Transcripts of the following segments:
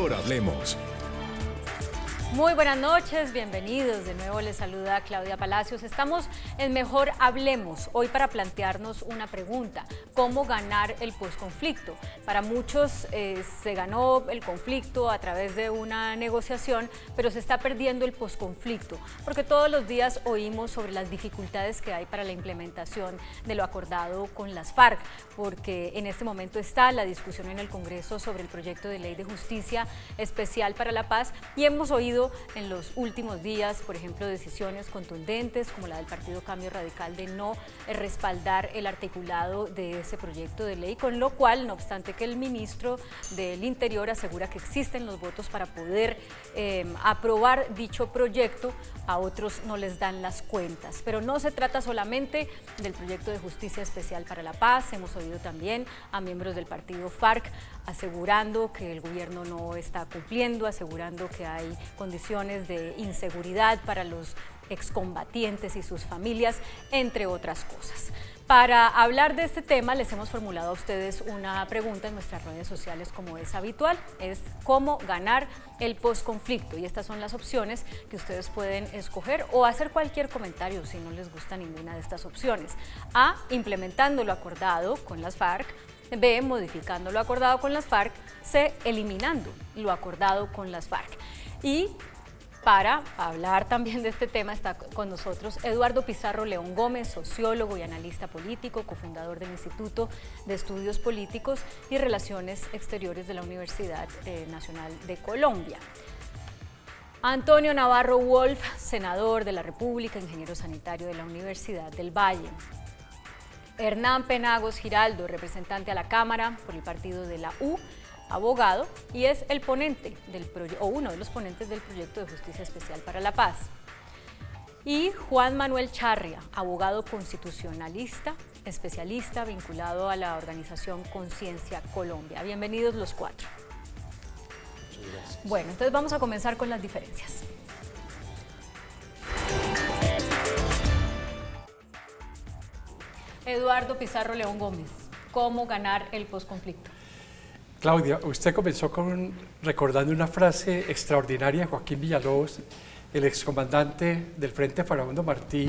Mejor Hablemos. Muy buenas noches, bienvenidos. De nuevo les saluda Claudia Palacios. Estamos en Mejor Hablemos, hoy para plantearnos una pregunta: ¿cómo ganar el posconflicto? Para muchos se ganó el conflicto a través de una negociación, pero se está perdiendo el posconflicto, porque todos los días oímos sobre las dificultades que hay para la implementación de lo acordado con las FARC, porque en este momento está la discusión en el Congreso sobre el proyecto de ley de justicia especial para la paz, y hemos oído en los últimos días, por ejemplo, decisiones contundentes como la del Partido Cambio Radical de no respaldar el articulado de ese proyecto de ley, con lo cual, no obstante que el ministro del Interior asegura que existen los votos para poder aprobar dicho proyecto, a otros no les dan las cuentas. Pero no se trata solamente del proyecto de justicia especial para la paz. Hemos oído también a miembros del partido FARC asegurando que el gobierno no está cumpliendo, asegurando que hay condiciones de inseguridad para los excombatientes y sus familias, entre otras cosas. Para hablar de este tema les hemos formulado a ustedes una pregunta en nuestras redes sociales, como es habitual, es cómo ganar el posconflicto, y estas son las opciones que ustedes pueden escoger o hacer cualquier comentario si no les gusta ninguna de estas opciones. A, implementando lo acordado con las FARC. B, modificando lo acordado con las FARC. C, eliminando lo acordado con las FARC. Y para hablar también de este tema está con nosotros Eduardo Pizarro León Gómez, sociólogo y analista político, cofundador del Instituto de Estudios Políticos y Relaciones Exteriores de la Universidad Nacional de Colombia. Antonio Navarro Wolf, senador de la República, ingeniero sanitario de la Universidad del Valle. Hernán Penagos Giraldo, representante a la Cámara por el partido de la U, abogado, y es el ponente del proyecto, o uno de los ponentes del proyecto de justicia especial para la paz. Y Juan Manuel Charria, abogado constitucionalista, especialista vinculado a la organización Conciencia Colombia. Bienvenidos los cuatro. Muchas gracias. Bueno, entonces vamos a comenzar con las diferencias. Eduardo Pizarro León Gómez, ¿cómo ganar el posconflicto? Claudia, usted comenzó recordando una frase extraordinaria de Joaquín Villalobos, el excomandante del Frente Farabundo Martí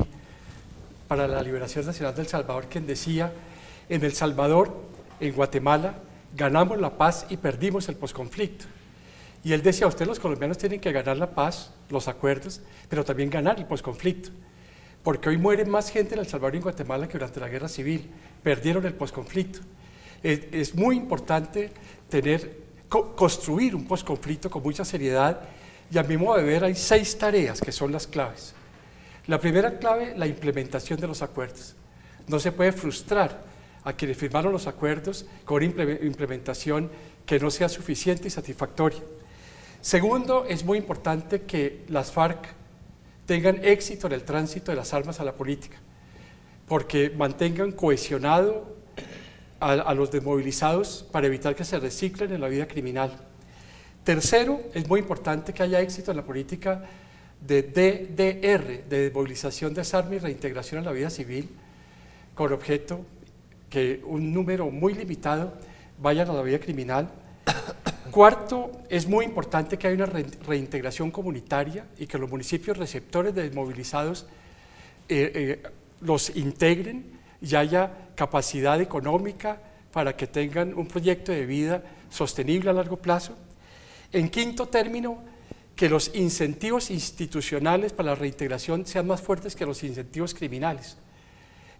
para la Liberación Nacional del Salvador, quien decía: en El Salvador, en Guatemala, ganamos la paz y perdimos el posconflicto. Y él decía: ustedes los colombianos tienen que ganar la paz, los acuerdos, pero también ganar el posconflicto, porque hoy muere más gente en El Salvador y en Guatemala que durante la guerra civil, perdieron el posconflicto. Es muy importante construir un posconflicto con mucha seriedad, y a mi modo de ver hay 6 tareas que son las claves. La primera clave, la implementación de los acuerdos. No se puede frustrar a quienes firmaron los acuerdos con una implementación que no sea suficiente y satisfactoria. Segundo, es muy importante que las FARC tengan éxito en el tránsito de las armas a la política, porque mantengan cohesionado a los desmovilizados para evitar que se reciclen en la vida criminal. Tercero, es muy importante que haya éxito en la política de DDR, de desmovilización, desarme y reintegración en la vida civil, con objeto que un número muy limitado vayan a la vida criminal. Cuarto, es muy importante que haya una reintegración comunitaria y que los municipios receptores de desmovilizados los integren y haya capacidad económica para que tengan un proyecto de vida sostenible a largo plazo. En quinto término, que los incentivos institucionales para la reintegración sean más fuertes que los incentivos criminales.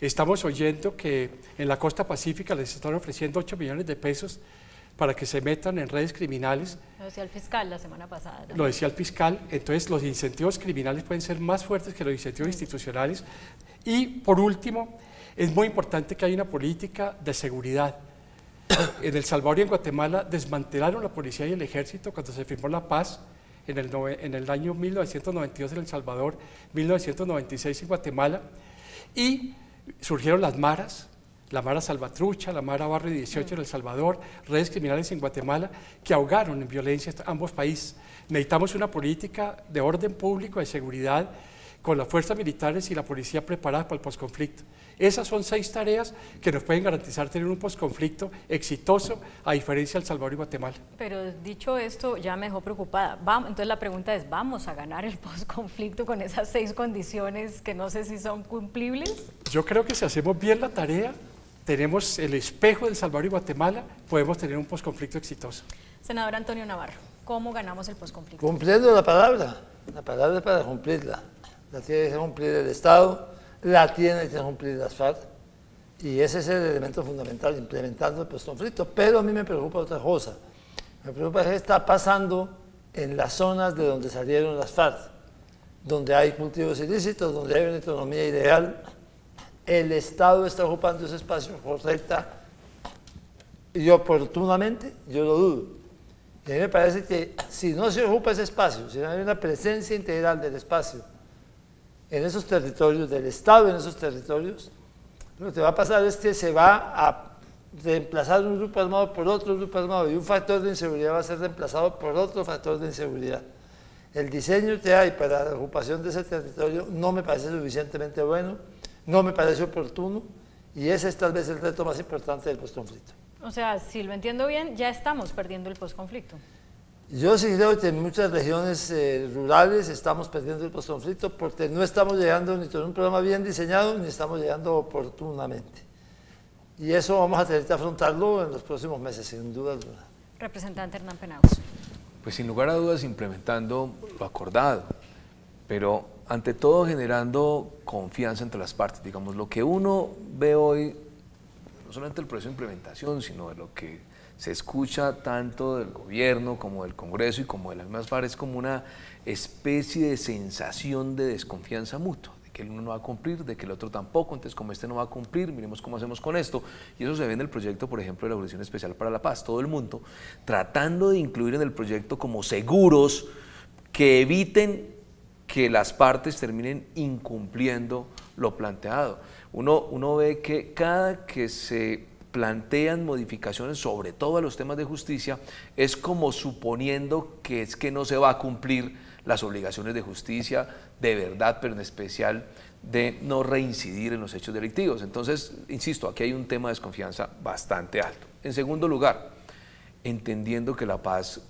Estamos oyendo que en la costa pacífica les están ofreciendo 8 millones de pesos para que se metan en redes criminales. Lo decía el fiscal la semana pasada también. Lo decía el fiscal. Entonces los incentivos criminales pueden ser más fuertes que los incentivos institucionales. Y por último, es muy importante que haya una política de seguridad. En El Salvador y en Guatemala desmantelaron la policía y el ejército cuando se firmó la paz en el año 1992 en El Salvador, 1996 en Guatemala, y surgieron las maras, la Mara Salvatrucha, la Mara Barrio 18 en El Salvador, redes criminales en Guatemala, que ahogaron en violencia ambos países. Necesitamos una política de orden público, de seguridad, con las fuerzas militares y la policía preparadas para el posconflicto. Esas son 6 tareas que nos pueden garantizar tener un posconflicto exitoso, a diferencia de El Salvador y Guatemala. Pero dicho esto, ya me dejó preocupada. Entonces la pregunta es, ¿vamos a ganar el posconflicto con esas 6 condiciones que no sé si son cumplibles? Yo creo que si hacemos bien la tarea, tenemos el espejo de El Salvador y Guatemala, podemos tener un posconflicto exitoso. Senador Antonio Navarro, ¿cómo ganamos el posconflicto? Cumpliendo la palabra es para cumplirla. La tiene que cumplir el Estado, la tiene que cumplir las FARC, y ese es el elemento fundamental, implementando el posconflicto. Pero a mí me preocupa otra cosa, me preocupa qué está pasando en las zonas de donde salieron las FARC, donde hay cultivos ilícitos, donde hay una economía ilegal. El Estado está ocupando ese espacio correcta y oportunamente, yo lo dudo. Y a mí me parece que si no se ocupa ese espacio, si no hay una presencia integral del espacio en esos territorios, del Estado en esos territorios, lo que va a pasar es que se va a reemplazar un grupo armado por otro grupo armado, y un factor de inseguridad va a ser reemplazado por otro factor de inseguridad. El diseño que hay para la ocupación de ese territorio no me parece suficientemente bueno, no me parece oportuno, y ese es tal vez el reto más importante del posconflicto. O sea, si lo entiendo bien, ya estamos perdiendo el posconflicto. Yo sí creo que en muchas regiones rurales estamos perdiendo el posconflicto porque no estamos llegando ni con un programa bien diseñado, ni estamos llegando oportunamente. Y eso vamos a tener que afrontarlo en los próximos meses, sin duda alguna. Representante Hernán Penagos. Pues sin lugar a dudas implementando lo acordado, pero ante todo generando confianza entre las partes. Digamos, lo que uno ve hoy, no solamente el proceso de implementación, sino de lo que se escucha tanto del gobierno como del Congreso y como de las mismas FARC, es como una especie de sensación de desconfianza mutua, de que el uno no va a cumplir, de que el otro tampoco, entonces como este no va a cumplir, miremos cómo hacemos con esto. Y eso se ve en el proyecto, por ejemplo, de la Jurisdicción Especial para la Paz, todo el mundo tratando de incluir en el proyecto como seguros que eviten que las partes terminen incumpliendo lo planteado. Uno ve que cada que se plantean modificaciones, sobre todo a los temas de justicia, es como suponiendo que es que no se va a cumplir las obligaciones de justicia de verdad, pero en especial de no reincidir en los hechos delictivos. Entonces, insisto, aquí hay un tema de desconfianza bastante alto. En segundo lugar, entendiendo que la paz,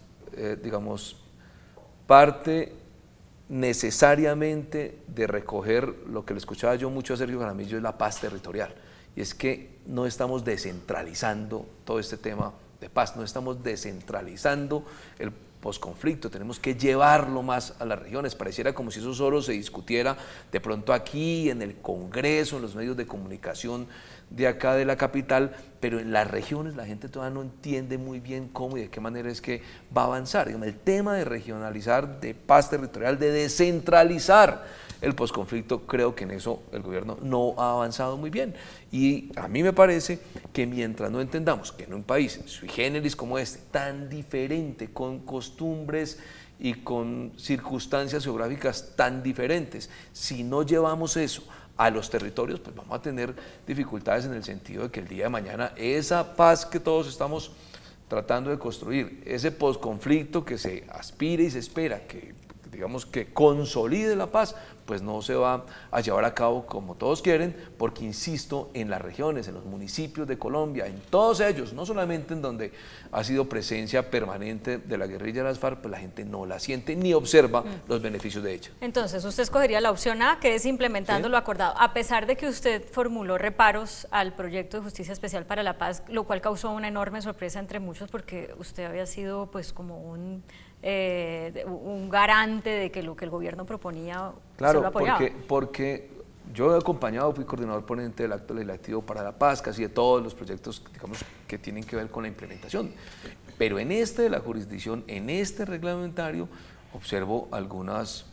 digamos, parte necesariamente de recoger lo que le escuchaba yo mucho a Sergio Jaramillo, es la paz territorial. Y es que no estamos descentralizando todo este tema de paz, no estamos descentralizando el posconflicto, tenemos que llevarlo más a las regiones. Pareciera como si eso solo se discutiera de pronto aquí, en el Congreso, en los medios de comunicación de acá de la capital, pero en las regiones la gente todavía no entiende muy bien cómo y de qué manera es que va a avanzar. El tema de regionalizar, de paz territorial, de descentralizar el posconflicto, creo que en eso el gobierno no ha avanzado muy bien. Y a mí me parece que mientras no entendamos que en un país sui generis como este, tan diferente, con costumbres y con circunstancias geográficas tan diferentes, si no llevamos eso a los territorios, pues vamos a tener dificultades en el sentido de que el día de mañana esa paz que todos estamos tratando de construir, ese posconflicto que se aspira y se espera que, digamos, que consolide la paz, pues no se va a llevar a cabo como todos quieren, porque insisto, en las regiones, en los municipios de Colombia, en todos ellos, no solamente en donde ha sido presencia permanente de la guerrilla de las FARC, pues la gente no la siente ni observa los beneficios de ella. Entonces, usted escogería la opción A, que es implementando lo acordado, a pesar de que usted formuló reparos al proyecto de Justicia Especial para la Paz, lo cual causó una enorme sorpresa entre muchos, porque usted había sido pues como un garante de que lo que el gobierno proponía, claro, se lo apoyaba. Porque yo he acompañado, fui coordinador ponente del acto legislativo para la paz, casi de todos los proyectos, digamos, que tienen que ver con la implementación. Pero en este de la jurisdicción, en este reglamentario, observo algunos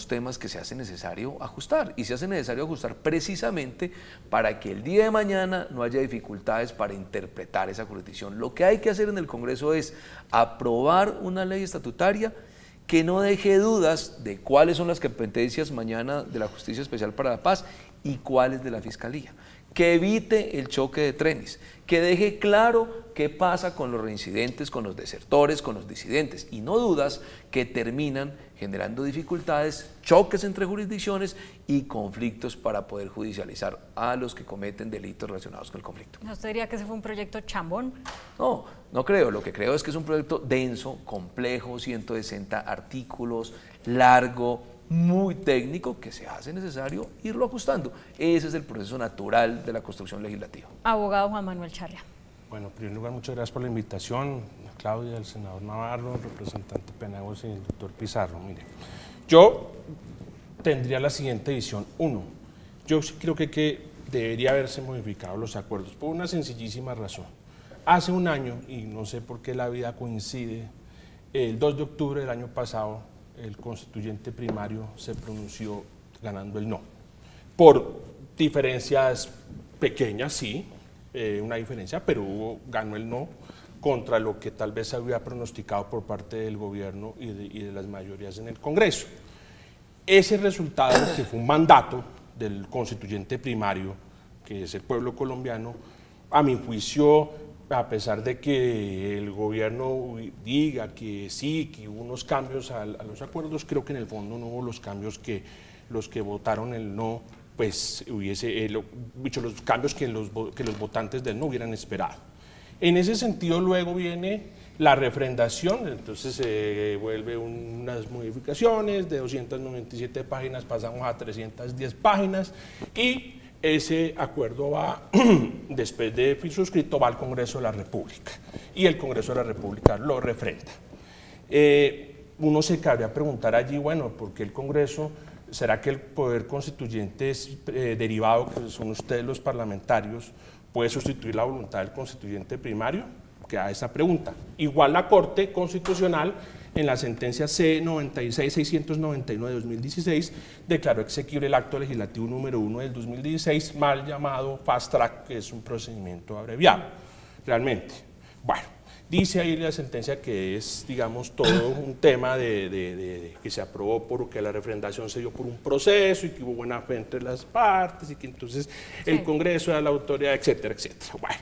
temas que se hace necesario ajustar, y se hace necesario ajustar precisamente para que el día de mañana no haya dificultades para interpretar esa jurisdicción. Lo que hay que hacer en el Congreso es aprobar una ley estatutaria que no deje dudas de cuáles son las competencias mañana de la Justicia Especial para la Paz y cuáles de la Fiscalía, que evite el choque de trenes, que deje claro qué pasa con los reincidentes, con los desertores, con los disidentes, y no dudas que terminan generando dificultades, choques entre jurisdicciones y conflictos para poder judicializar a los que cometen delitos relacionados con el conflicto. ¿No usted diría que ese fue un proyecto chambón? No, no creo. Lo que creo es que es un proyecto denso, complejo, 160 artículos, largo, muy técnico, que se hace necesario irlo ajustando. Ese es el proceso natural de la construcción legislativa. Abogado Juan Manuel Charria. Bueno, en primer lugar, muchas gracias por la invitación, a Claudia, al senador Navarro, el representante Penagos y el doctor Pizarro. Mire, yo tendría la siguiente visión. Uno, yo sí creo que debería haberse modificado los acuerdos por una sencillísima razón. Hace un año, y no sé por qué la vida coincide, el 2 de octubre del año pasado, el constituyente primario se pronunció ganando el no. Por diferencias pequeñas, sí, una diferencia, pero ganó el no contra lo que tal vez se había pronosticado por parte del gobierno y de las mayorías en el Congreso. Ese resultado, que fue un mandato del constituyente primario, que es el pueblo colombiano, a mi juicio, a pesar de que el gobierno diga que sí, que hubo unos cambios a los acuerdos, creo que en el fondo no hubo los cambios que los que votaron el no, pues hubiese dicho los cambios que los votantes del no hubieran esperado. En ese sentido luego viene la refrendación, entonces se vuelve unas modificaciones de 297 páginas, pasamos a 310 páginas y ese acuerdo va, después de suscrito, va al Congreso de la República y el Congreso de la República lo refrenda. Uno se cabría preguntar allí, bueno, ¿por qué el Congreso? ¿Será que el poder constituyente es derivado, que son ustedes los parlamentarios, puede sustituir la voluntad del constituyente primario? Queda esa pregunta. Igual la Corte Constitucional, en la sentencia C-96-699 de 2016, declaró exequible el acto legislativo número 1 del 2016, mal llamado Fast Track, que es un procedimiento abreviado, realmente. Bueno, dice ahí la sentencia que es, digamos, todo un tema que se aprobó porque la refrendación se dio por un proceso y que hubo buena fe entre las partes y que entonces el Congreso era la autoridad, etcétera, etcétera. Bueno,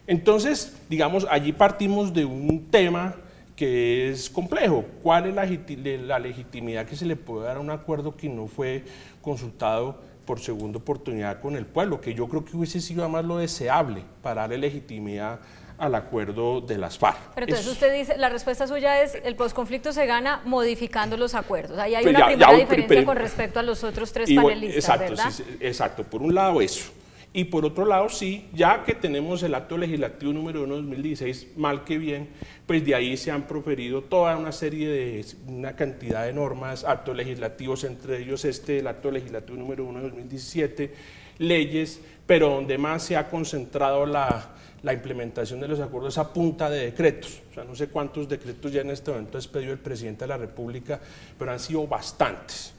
entonces, digamos, allí partimos de un tema que es complejo. ¿Cuál es la legitimidad que se le puede dar a un acuerdo que no fue consultado por segunda oportunidad con el pueblo? Que yo creo que hubiese sido además lo deseable para darle legitimidad al acuerdo de las FARC. Pero entonces usted dice, la respuesta suya es, el posconflicto se gana modificando los acuerdos. Ahí hay una primera diferencia con respecto a los otros tres panelistas, exacto, ¿verdad? Sí, exacto, por un lado eso. Y por otro lado, sí, ya que tenemos el acto legislativo número 1 de 2016, mal que bien, pues de ahí se han proferido toda una serie una cantidad de normas, actos legislativos, entre ellos el acto legislativo número 1 de 2017, leyes, pero donde más se ha concentrado la implementación de los acuerdos a punta de decretos. O sea, no sé cuántos decretos ya en este momento ha expedido el presidente de la República, pero han sido bastantes.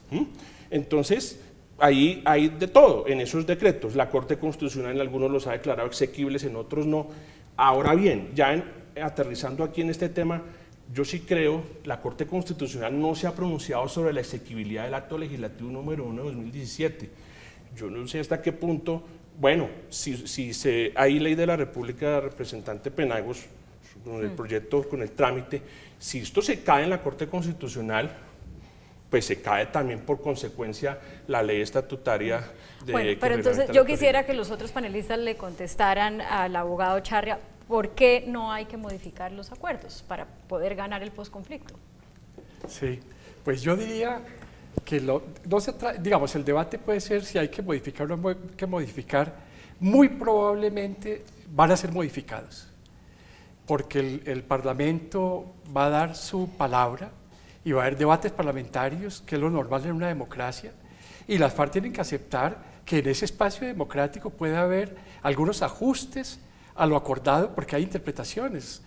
Entonces, ahí hay de todo en esos decretos. La Corte Constitucional en algunos los ha declarado exequibles, en otros no. Ahora bien, ya aterrizando aquí en este tema, yo sí creo la Corte Constitucional no se ha pronunciado sobre la exequibilidad del acto legislativo número 1 de 2017. Yo no sé hasta qué punto, bueno, si hay ley de la República, representante Penagos, con el proyecto, con el trámite, si esto se cae en la Corte Constitucional, pues se cae también por consecuencia la ley estatutaria de... Bueno, pero entonces yo quisiera que los otros panelistas le contestaran al abogado Charria por qué no hay que modificar los acuerdos para poder ganar el posconflicto. Sí, pues yo diría que digamos, el debate puede ser si hay que modificar o no hay que modificar, muy probablemente van a ser modificados, porque el Parlamento va a dar su palabra y va a haber debates parlamentarios, que es lo normal en una democracia, y las FARC tienen que aceptar que en ese espacio democrático puede haber algunos ajustes a lo acordado, porque hay interpretaciones,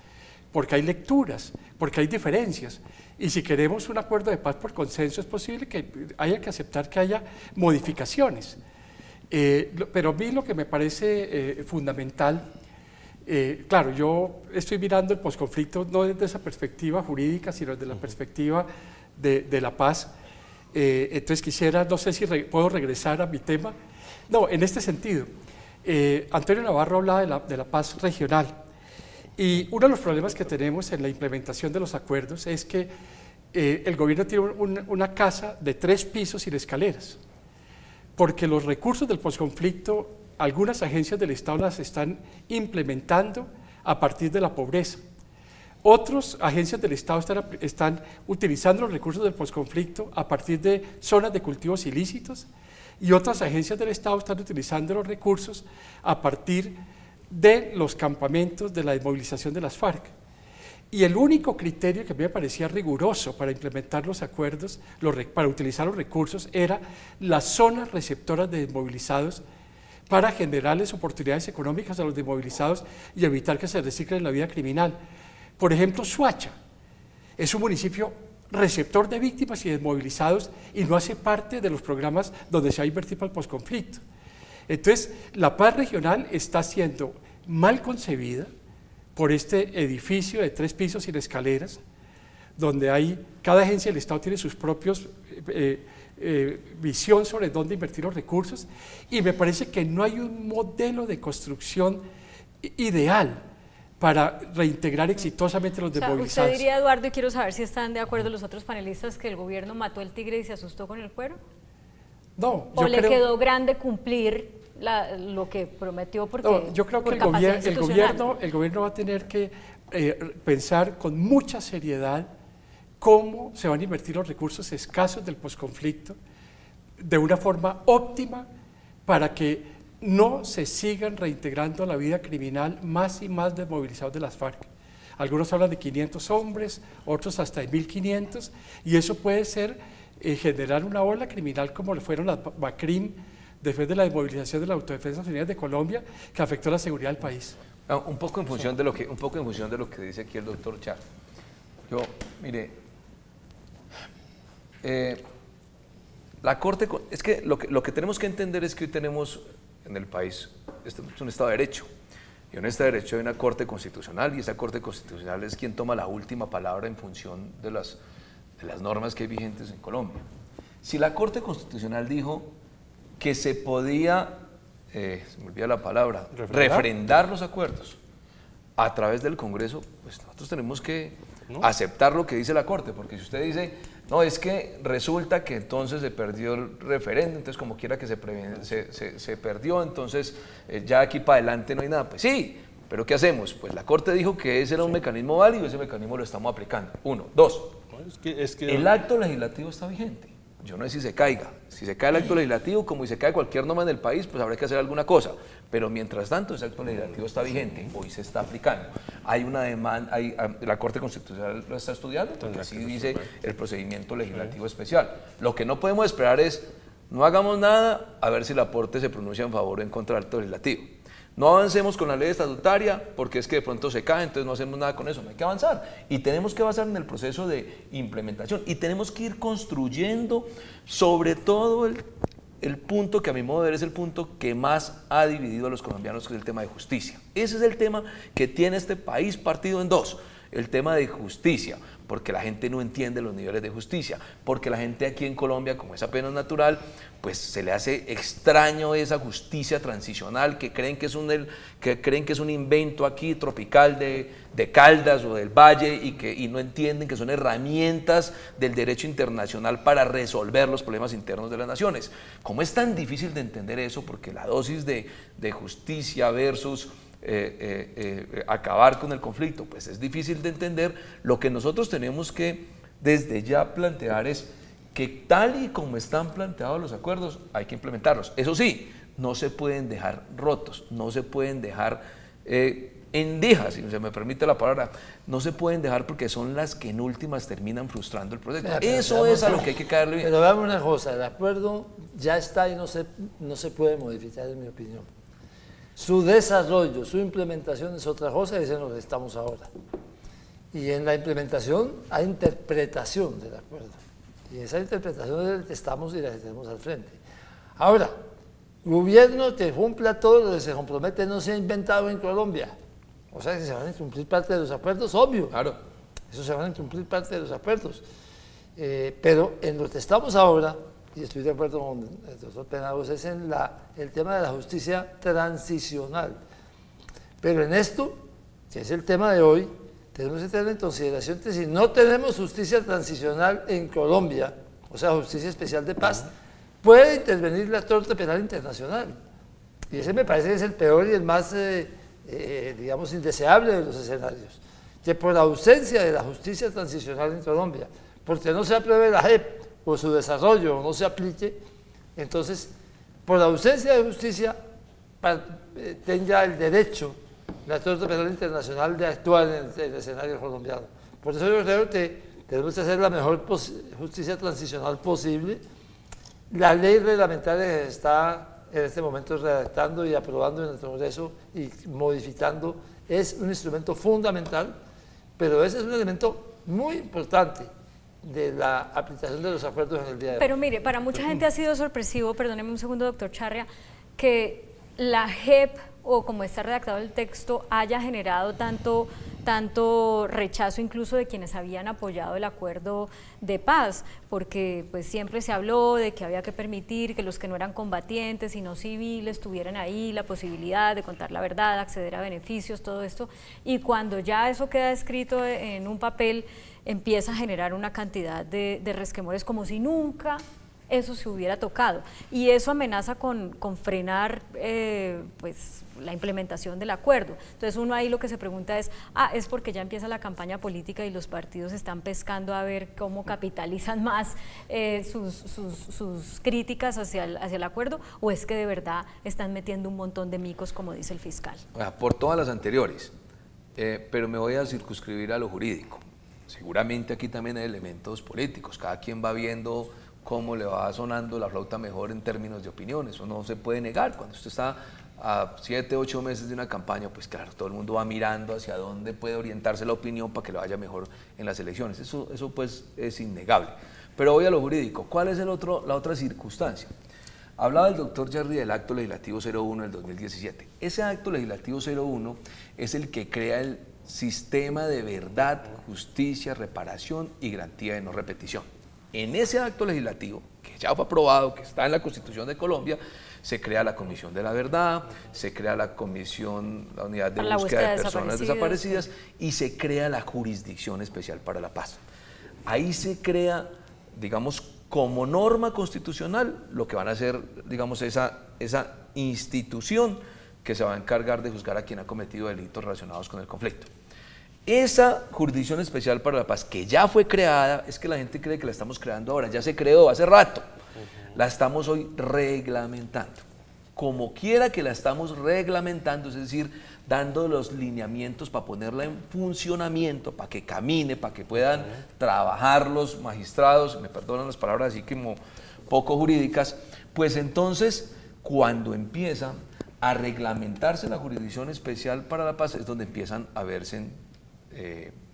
porque hay lecturas, porque hay diferencias, y si queremos un acuerdo de paz por consenso es posible que haya que aceptar que haya modificaciones. Pero a mí lo que me parece fundamental, claro, yo estoy mirando el posconflicto no desde esa perspectiva jurídica, sino desde la perspectiva de la paz. Entonces quisiera, no sé si puedo regresar a mi tema. No, en este sentido, Antonio Navarro hablaba de la paz regional. Y uno de los problemas que tenemos en la implementación de los acuerdos es que el gobierno tiene una casa de 3 pisos sin escaleras, porque los recursos del posconflicto, algunas agencias del Estado las están implementando a partir de la pobreza. Otras agencias del Estado están utilizando los recursos del posconflicto a partir de zonas de cultivos ilícitos, y otras agencias del Estado están utilizando los recursos a partir de los campamentos de la desmovilización de las FARC. Y el único criterio que me parecía riguroso para implementar los acuerdos, para utilizar los recursos, era las zonas receptoras de desmovilizados para generarles oportunidades económicas a los desmovilizados y evitar que se reciclen en la vida criminal. Por ejemplo, Suacha es un municipio receptor de víctimas y desmovilizados y no hace parte de los programas donde se va a invertir para el posconflicto. Entonces, la paz regional está siendo mal concebida por este edificio de 3 pisos sin escaleras, donde cada agencia del Estado tiene sus propios visión sobre dónde invertir los recursos, y me parece que no hay un modelo de construcción ideal para reintegrar exitosamente los desmovilizados. ¿Usted diría, Eduardo, y quiero saber si están de acuerdo los otros panelistas, que el gobierno mató el tigre y se asustó con el cuero? No. ¿O le quedó grande cumplir lo que prometió? Porque, no, yo creo que el gobierno va a tener que pensar con mucha seriedad cómo se van a invertir los recursos escasos del posconflicto de una forma óptima para que no se sigan reintegrando a la vida criminal más y más desmovilizados de las FARC. Algunos hablan de 500 hombres, otros hasta de 1.500, y eso puede ser generar una ola criminal como le fueron las BACRIM después de la desmovilización de la Autodefensas Unidas de Colombia, que afectó la seguridad del país. Un poco en función de lo que dice aquí el doctor Char. Yo, mire, la Corte, es que lo que tenemos que entender es que hoy tenemos en el país, esto es un Estado de Derecho, y en este derecho hay una Corte Constitucional, y esa Corte Constitucional es quien toma la última palabra en función de las normas que hay vigentes en Colombia. Si la Corte Constitucional dijo que se podía, se me olvida la palabra, refrendar los acuerdos a través del Congreso, pues nosotros tenemos que aceptar lo que dice la Corte, porque si usted dice, no, es que resulta que entonces se perdió el referéndum, entonces como quiera que se perdió, entonces ya aquí para adelante no hay nada. Pues sí, pero ¿qué hacemos? Pues la Corte dijo que ese era un mecanismo válido, ese mecanismo lo estamos aplicando. 1, 2, el acto legislativo está vigente. Yo no sé si se caiga. Si se cae el acto legislativo, como si se cae cualquier norma en el país, pues habrá que hacer alguna cosa. Pero mientras tanto, ese acto legislativo está vigente, hoy se está aplicando. Hay una demanda, la Corte Constitucional lo está estudiando, porque así dice el procedimiento legislativo especial. Lo que no podemos esperar es, no hagamos nada, a ver si la Corte se pronuncia en favor o en contra del acto legislativo. No avancemos con la ley estatutaria porque es que de pronto se cae, entonces no hacemos nada con eso. No hay que avanzar. Y tenemos que avanzar en el proceso de implementación. Y tenemos que ir construyendo sobre todo el punto que a mi modo de ver es el punto que más ha dividido a los colombianos, que es el tema de justicia. Ese es el tema que tiene este país partido en dos. El tema de justicia, porque la gente no entiende los niveles de justicia, porque la gente aquí en Colombia, como es apenas natural, pues se le hace extraño esa justicia transicional que creen que es un invento aquí tropical de Caldas o del Valle y no entienden que son herramientas del derecho internacional para resolver los problemas internos de las naciones. ¿Cómo es tan difícil de entender eso? Porque la dosis de justicia versus acabar con el conflicto, pues es difícil de entender. Lo que nosotros tenemos que desde ya plantear es que tal y como están planteados los acuerdos hay que implementarlos. Eso sí, no se pueden dejar rotos, no se pueden dejar endijas, si se me permite la palabra, no se pueden dejar porque son las que en últimas terminan frustrando el proceso. Eso es a lo que hay que caerle bien. Pero veamos una cosa, el acuerdo ya está y no se puede modificar, en mi opinión. Su desarrollo, su implementación es otra cosa y es en lo que estamos ahora. Y en la implementación hay interpretación del acuerdo. Y esa interpretación es la que estamos y la que tenemos al frente. Ahora, gobierno que cumpla todo lo que se compromete no se ha inventado en Colombia. O sea que se van a incumplir parte de los acuerdos, obvio. Claro. Eso se van a incumplir parte de los acuerdos. Pero en lo que estamos ahora, y estoy de acuerdo con el doctor Penagos, es en el tema de la justicia transicional. Pero en esto, que es el tema de hoy, tenemos que tener en consideración que si no tenemos justicia transicional en Colombia, o sea, justicia especial de paz, puede intervenir la Corte Penal Internacional. Y ese me parece que es el peor y el más, digamos, indeseable de los escenarios. Que por la ausencia de la justicia transicional en Colombia, porque no se apruebe la JEP o su desarrollo o no se aplique, entonces, por la ausencia de justicia, tenga el derecho la Corte Penal Internacional de actuar en el escenario colombiano. Por eso yo creo que tenemos que hacer la mejor justicia transicional posible. La ley reglamentaria que se está en este momento redactando y aprobando en el Congreso y modificando es un instrumento fundamental, pero ese es un elemento muy importante de la aplicación de los acuerdos en el día de hoy. Pero mire, para mucha gente ha sido sorpresivo, perdóneme un segundo, doctor Charria, que la JEP, o como está redactado el texto, haya generado tanto rechazo incluso de quienes habían apoyado el acuerdo de paz, porque pues siempre se habló de que había que permitir que los que no eran combatientes y no civiles tuvieran ahí la posibilidad de contar la verdad, acceder a beneficios, todo esto, y cuando ya eso queda escrito en un papel, empieza a generar una cantidad de resquemores como si nunca eso se hubiera tocado, y eso amenaza con frenar pues la implementación del acuerdo. Entonces uno ahí lo que se pregunta es, es porque ya empieza la campaña política y los partidos están pescando a ver cómo capitalizan más sus críticas hacia el acuerdo, o es que de verdad están metiendo un montón de micos, como dice el fiscal. Por todas las anteriores, pero me voy a circunscribir a lo jurídico. Seguramente aquí también hay elementos políticos, cada quien va viendo cómo le va sonando la flauta mejor en términos de opiniones, eso no se puede negar. Cuando usted está a 7, 8 meses de una campaña, pues claro, todo el mundo va mirando hacia dónde puede orientarse la opinión para que le vaya mejor en las elecciones, eso pues es innegable. Pero voy a lo jurídico, ¿cuál es la otra circunstancia? Hablaba el doctor Jerry del acto legislativo 01 del 2017, ese acto legislativo 01 es el que crea el sistema de verdad, justicia, reparación y garantía de no repetición. En ese acto legislativo, que ya fue aprobado, que está en la Constitución de Colombia, se crea la Comisión de la Verdad, se crea la Unidad de Búsqueda de Personas Desaparecidas y se crea la Jurisdicción Especial para la Paz. Ahí se crea, digamos, como norma constitucional, lo que van a ser, digamos, esa institución que se va a encargar de juzgar a quien ha cometido delitos relacionados con el conflicto. Esa Jurisdicción Especial para la Paz, que ya fue creada, es que la gente cree que la estamos creando ahora, ya se creó hace rato, la estamos hoy reglamentando. Como quiera que la estamos reglamentando, es decir, dando los lineamientos para ponerla en funcionamiento, para que camine, para que puedan trabajar los magistrados, me perdonan las palabras así como poco jurídicas, pues entonces cuando empieza a reglamentarse la Jurisdicción Especial para la Paz es donde empiezan a verse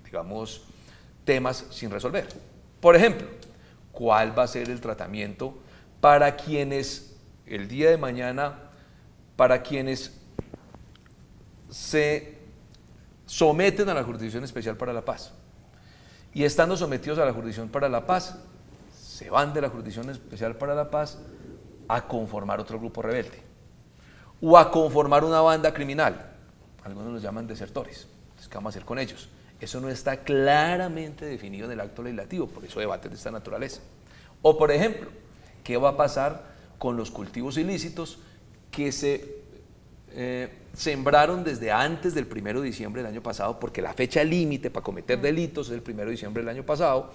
digamos, temas sin resolver. Por ejemplo, ¿cuál va a ser el tratamiento para quienes el día de mañana, para quienes se someten a la Jurisdicción Especial para la Paz y estando sometidos a la Jurisdicción para la Paz, se van de la Jurisdicción Especial para la Paz a conformar otro grupo rebelde o a conformar una banda criminal? Algunos los llaman desertores. ¿Qué vamos a hacer con ellos? Eso no está claramente definido en el acto legislativo, por eso debates de esta naturaleza. O por ejemplo, ¿qué va a pasar con los cultivos ilícitos que se sembraron desde antes del 1 de diciembre del año pasado? Porque la fecha límite para cometer delitos es el 1 de diciembre del año pasado.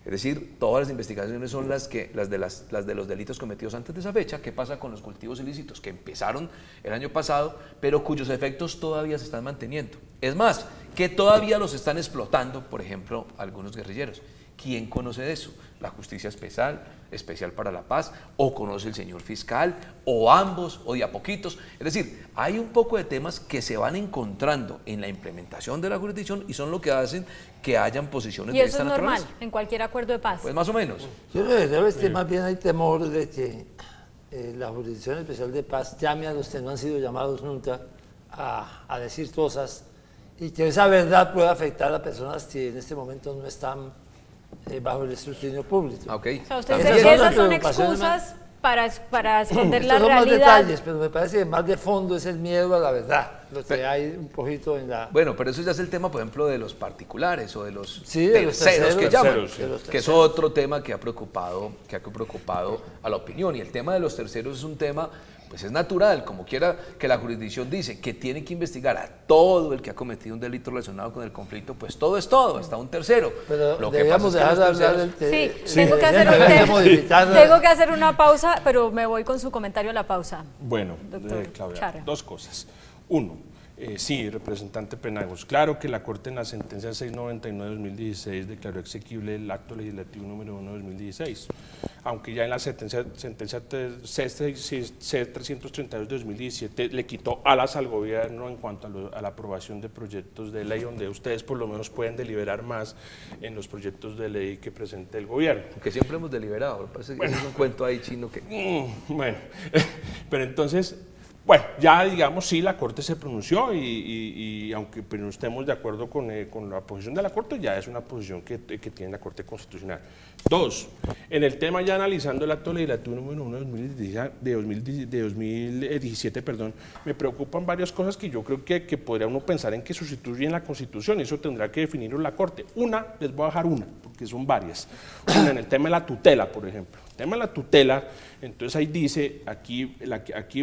Es decir, todas las investigaciones son las de los delitos cometidos antes de esa fecha. ¿Qué pasa con los cultivos ilícitos que empezaron el año pasado, pero cuyos efectos todavía se están manteniendo? Es más, que todavía los están explotando, por ejemplo, algunos guerrilleros. ¿Quién conoce de eso? ¿La Justicia Especial para la Paz? ¿O conoce el señor fiscal? ¿O ambos? ¿O de a poquitos? Es decir, hay un poco de temas que se van encontrando en la implementación de la jurisdicción y son lo que hacen que hayan posiciones de esta naturaleza. ¿Y eso es normal en cualquier acuerdo de paz? Pues más o menos. Yo creo que más bien hay temor de que la Jurisdicción Especial de Paz llame a los que no han sido llamados nunca a decir cosas y que esa verdad pueda afectar a personas que en este momento no están bajo el escrutinio público. Okay. O sea, usted Esas dice son que las esas son preocupaciones excusas para esconder la Estos son más realidad. detalles, pero me parece que más de fondo es el miedo a la verdad, lo que hay un poquito en la... Bueno, pero eso ya es el tema, por ejemplo, de los particulares o de los Sí, de los terceros que terceros, llaman, sí. De los que es otro tema que ha preocupado a la opinión. Y el tema de los terceros es un tema, pues es natural, como quiera que la jurisdicción dice, que tiene que investigar a todo el que ha cometido un delito relacionado con el conflicto, pues todo es todo, hasta un tercero. Pero Lo que deberíamos pasa es dejar que de los hablar terceros- del... Sí, tengo que hacer tengo que hacer una pausa, pero me voy con su comentario a la pausa. Bueno, Doctor Claudia, Chara. dos cosas. Uno, sí, representante Penagos, claro que la Corte en la sentencia 699 de 2016 declaró exequible el acto legislativo número 1 de 2016, aunque ya en la sentencia C332 de 2017 le quitó alas al gobierno en cuanto a la aprobación de proyectos de ley, donde ustedes por lo menos pueden deliberar más en los proyectos de ley que presente el gobierno. Que siempre hemos deliberado, parece que es un cuento ahí chino que... Bueno, pero entonces, bueno, ya digamos, sí, la Corte se pronunció y aunque pero no estemos de acuerdo con la posición de la Corte, ya es una posición que tiene la Corte Constitucional. Dos, en el tema ya analizando el acto legislativo número 1 de 2017, me preocupan varias cosas que yo creo que podría uno pensar en que sustituyen la Constitución, y eso tendrá que definirlo la Corte. Una, les voy a dejar una, porque son varias. Una, en el tema de la tutela, por ejemplo. El tema de la tutela, entonces ahí dice, aquí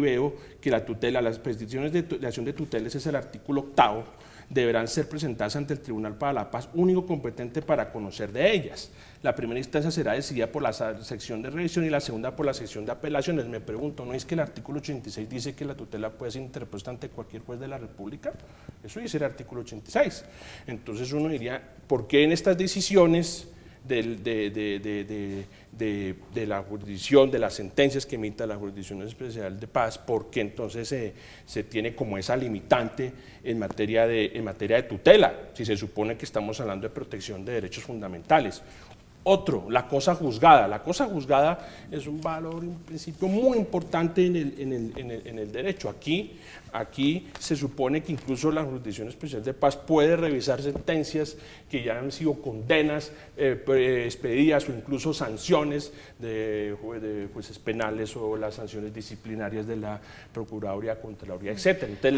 veo que la tutela, las peticiones de acción de tutela, ese es el artículo 8º, deberán ser presentadas ante el Tribunal para la Paz, único competente para conocer de ellas. La primera instancia será decidida por la sección de revisión y la segunda por la sección de apelaciones. Me pregunto, ¿no es que el artículo 86 dice que la tutela puede ser interpuesta ante cualquier juez de la República? Eso dice el artículo 86. Entonces uno diría, ¿por qué en estas decisiones de la jurisdicción, de las sentencias que emita la Jurisdicción Especial de Paz, porque entonces se tiene como esa limitante en materia de tutela, si se supone que estamos hablando de protección de derechos fundamentales? Otro, la cosa juzgada. La cosa juzgada es un valor, un principio muy importante en el derecho. Aquí se supone que incluso la Jurisdicción Especial de Paz puede revisar sentencias que ya han sido condenas expedidas o incluso sanciones de jueces penales o las sanciones disciplinarias de la Procuraduría, Contraloría, etc. Entonces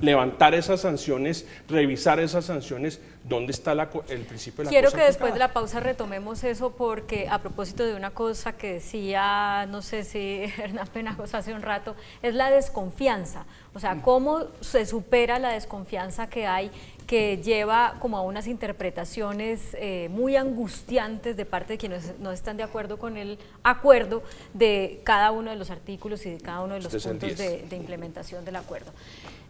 levantar esas sanciones, revisar esas sanciones, ¿dónde está el principio de la Quiero cosa que después de juzgada? la pausa retomemos eso, porque a propósito de una cosa que decía, no sé si Hernán Penagos hace un rato, es la desconfianza. O sea, cómo se supera la desconfianza que hay, que lleva como a unas interpretaciones muy angustiantes de parte de quienes no están de acuerdo con el acuerdo de cada uno de los artículos y de cada uno de los puntos de implementación del acuerdo.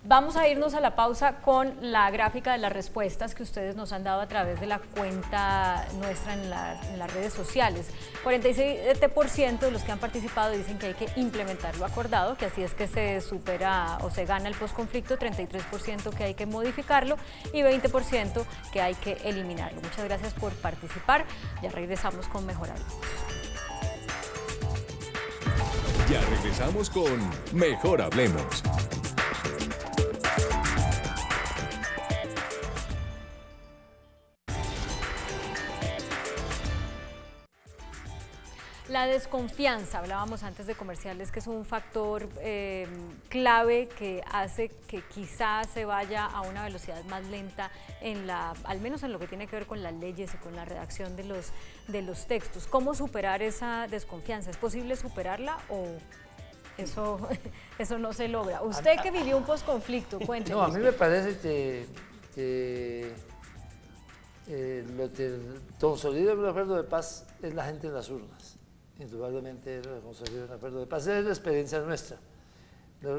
Vamos a irnos a la pausa con la gráfica de las respuestas que ustedes nos han dado a través de la cuenta nuestra en las redes sociales. 47% de los que han participado dicen que hay que implementar lo acordado, que así es que se supera o se gana el posconflicto, 33% que hay que modificarlo y 20% que hay que eliminarlo. Muchas gracias por participar. Ya regresamos con Mejor Hablemos. Ya regresamos con Mejor Hablemos. La desconfianza, hablábamos antes de comerciales, que es un factor clave que hace que quizás se vaya a una velocidad más lenta al menos en lo que tiene que ver con las leyes y con la redacción de los textos. ¿Cómo superar esa desconfianza? ¿Es posible superarla o eso no se logra? Usted que vivió un posconflicto, cuéntenos. No, a mí me parece que lo que consolida el acuerdo de paz es la gente en las urnas. Indudablemente lo que consolida el acuerdo de paz es la experiencia nuestra.